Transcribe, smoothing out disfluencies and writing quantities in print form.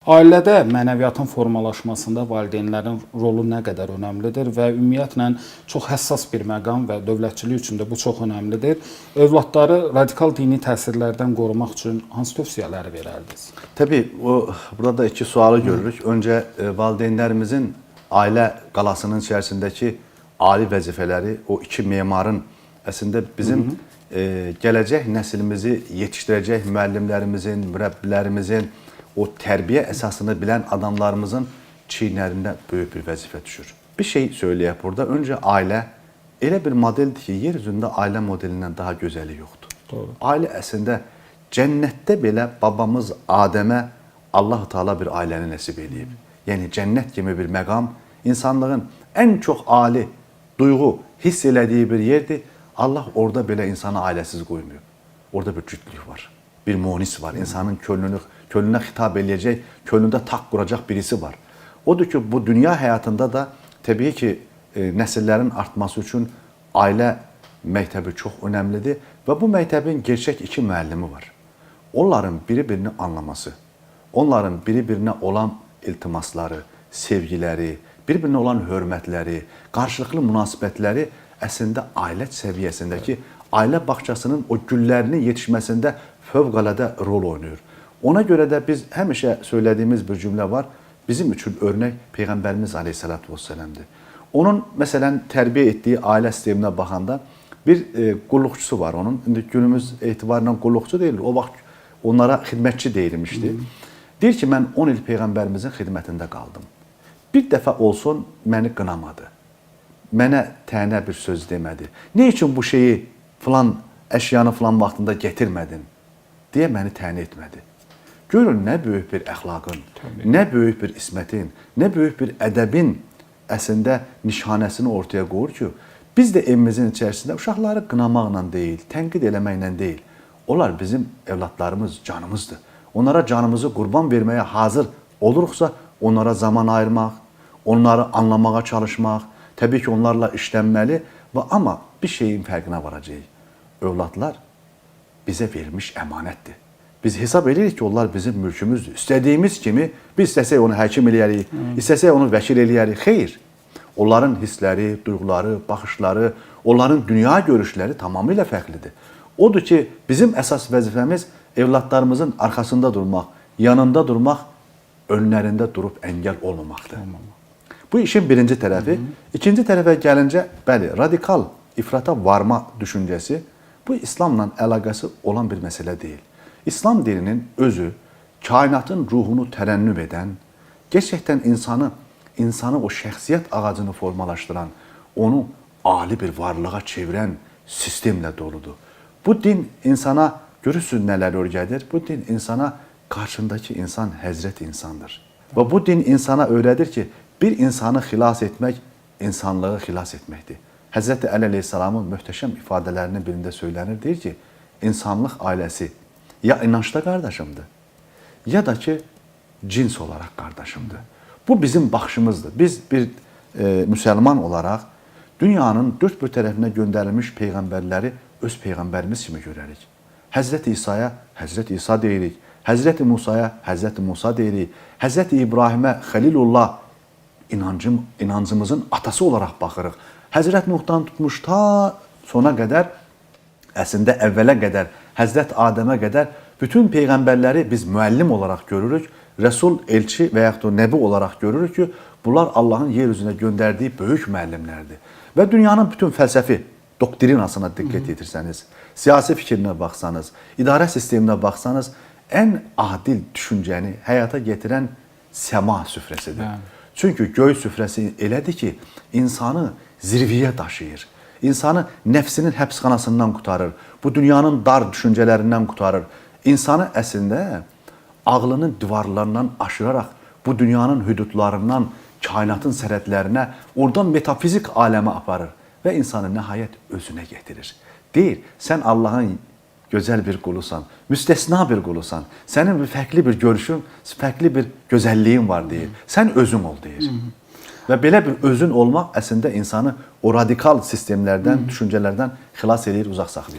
Ailədə mənəviyyatın formalaşmasında valideynlərin rolu nə qədər önəmlidir və ümumiyyətlə çox həssas bir məqam və dövlətçilik üçün də bu çox önəmlidir. Övladları radikal dini təsirlərdən qorumaq üçün hansı tövsiyələri verərdiniz? Təbii, burada iki sualı görürük. Öncə valideynlərimizin ailə qalasının içərisindəki ali vəzifələri, o iki memarın əslində bizim gələcək nəslimizi yetişdirəcək müəllimlərimizin, mürəbbilərimizin, o tərbiyə əsasını bilən adamlarımızın çiynlərində böyük bir vəzifə düşür. Bir şey söyləyək burada. Öncə ailə elə bir modeldir ki, yer üzündə ailə modelindən daha gözəli yoxdur. Doğru. Ailə əslində cənnətdə belə babamız Adəmə Allah-u Teala bir ailəni nəsib edib. Yəni cənnət kimi bir məqam, insanlığın ən çox ali duyğu, hiss elədiyi bir yerdir. Allah orada belə insanı ailəsiz qoymuyor. Orada bir cütlük var, bir munis var. İnsanın könlünə xitab eləyəcək, könlündə taq quracaq birisi var. Odur ki, bu dünya həyatında da təbii ki, nəsillərin artması üçün ailə məktəbi çox önəmlidir və bu məktəbin gerçək iki müəllimi var. Onların biri-birini anlaması, onların biri-birinə olan iltimasları, sevgiləri, bir-birinə olan hörmətləri, qarşılıqlı münasibətləri əslində ailə səviyyəsindəki ailə bağçasının o güllərinin yetişməsində fövqəladə rol oynayır. Ona görə də biz həmişə söylədiyimiz bir cümlə var. Bizim üçün örnək Peyğəmbərimiz Aleyhisselatü Vesselam'dır. Onun məsələn tərbiyə etdiyi ailə sisteminə baxanda bir qulluqçusu var onun. İndi günümüz etibarıyla qulluqçu deyil, o vaxt onlara xidmətçi deyilmişdi. Deyir ki, mən 10 il Peyğəmbərimizin xidmətində qaldım. Bir dəfə olsun məni qınamadı. Mənə tənə bir söz demədi. Ne üçün bu şeyi filan əşyanı filan vaxtında getirmədin deyə məni tənə etmədi. Görün, nə böyük bir əxlaqın, nə böyük bir ismətin, nə böyük bir ədəbin əslində nişanəsini ortaya qoyur ki, biz də evimizin içərisində uşaqları qınamaqla deyil, tənqid eləməklə deyil. Onlar bizim evlatlarımız, canımızdır. Onlara canımızı qurban verməyə hazır oluruqsa, onlara zaman ayırmaq, onları anlamağa çalışmaq, təbii ki, onlarla işlənməli və amma bir şeyin fərqinə varacaq. Övladlar bizə verilmiş əmanətdir. Biz hesab edirik ki, onlar bizim mülkümüzdür. İstədiyimiz kimi biz istəsək onu həkim eləyərik, istəsək onu vəkil eləyərik. Xeyr. Onların hissləri, duyğuları, baxışları, onların dünya görüşləri tamamilə fərqlidir. Odur ki, bizim əsas vəzifəmiz evlatlarımızın arxasında durmaq, yanında durmaq, önlərində durub əngəl olmamaqdır. Bu işin birinci tərəfi. İkinci tərəfə gəlincə, bəli, radikal ifrata varma düşüncəsi bu İslamla əlaqəsi olan bir məsələ deyil. İslam dininin özü, kainatın ruhunu tərənnüm edən, gerçəkdən insanı o şəxsiyyət ağacını formalaşdıran, onu ali bir varlığa çevirən sistemlə doludur. Bu din insana, görürsünüz nələr öyrədir, bu din insana qarşındakı insan Həzrət insandır. Və bu din insana öyrədir ki, bir insanı xilas etmək, insanlığı xilas etməkdir. Həzrəti Əli Aleyhisselamın möhtəşəm ifadələrinin birində söylənir, deyir ki, insanlıq ailəsi ya inançda qardaşımdır, ya da ki, cins olaraq qardaşımdır. Bu bizim baxışımızdır. Biz bir müsəlman olaraq dünyanın dörd bir tərəfinə göndərilmiş peyğəmbərləri öz peyğəmbərimiz kimi görərik. Həzrəti İsa'ya Həzrəti İsa deyirik, Həzrəti Musa'ya Həzrəti Musa deyirik, Həzrəti İbrahimə Xəlilullah inancımızın atası olaraq baxırıq. Həzrət Nuhdan tutmuş ta sona qədər, əslində əvvələ qədər, Həzrət Adəmə qədər bütün peyğəmbərləri biz müəllim olaraq görürük. Rəsul, elçi və yaxud da nəbi olaraq görürük ki, bunlar Allahın yer üzünə göndərdiyi böyük müəllimlərdir. Və dünyanın bütün fəlsəfi doktrinasına diqqət yetirsəniz, siyasi fikrinə baxsanız, idarə sisteminə baxsanız, ən adil düşüncəni həyata getirən səma süfrəsidir. Çünki göy süfrəsi elədir ki, insanı zirviyə daşıyır. İnsanı nəfsinin həbsxanasından qurtarır. Bu dünyanın dar düşüncələrindən qurtarır. İnsanı əslində ağlının divarlarından aşıraraq bu dünyanın hüdudlarından kainatın sərhədlərinə, oradan metafizik aləmə aparır və insanı nəhayət özünə getirir. Deyir, sən Allahın gözəl bir qulusan, müstəsna bir qulusan, sənin fərqli bir görüşün, fərqli bir gözəlliyin var deyir. Sən özün ol deyir. Və belə bir özün olmaq əslində insanı o radikal sistemlərdən, düşüncələrdən xilas edir, uzaq saxlayır.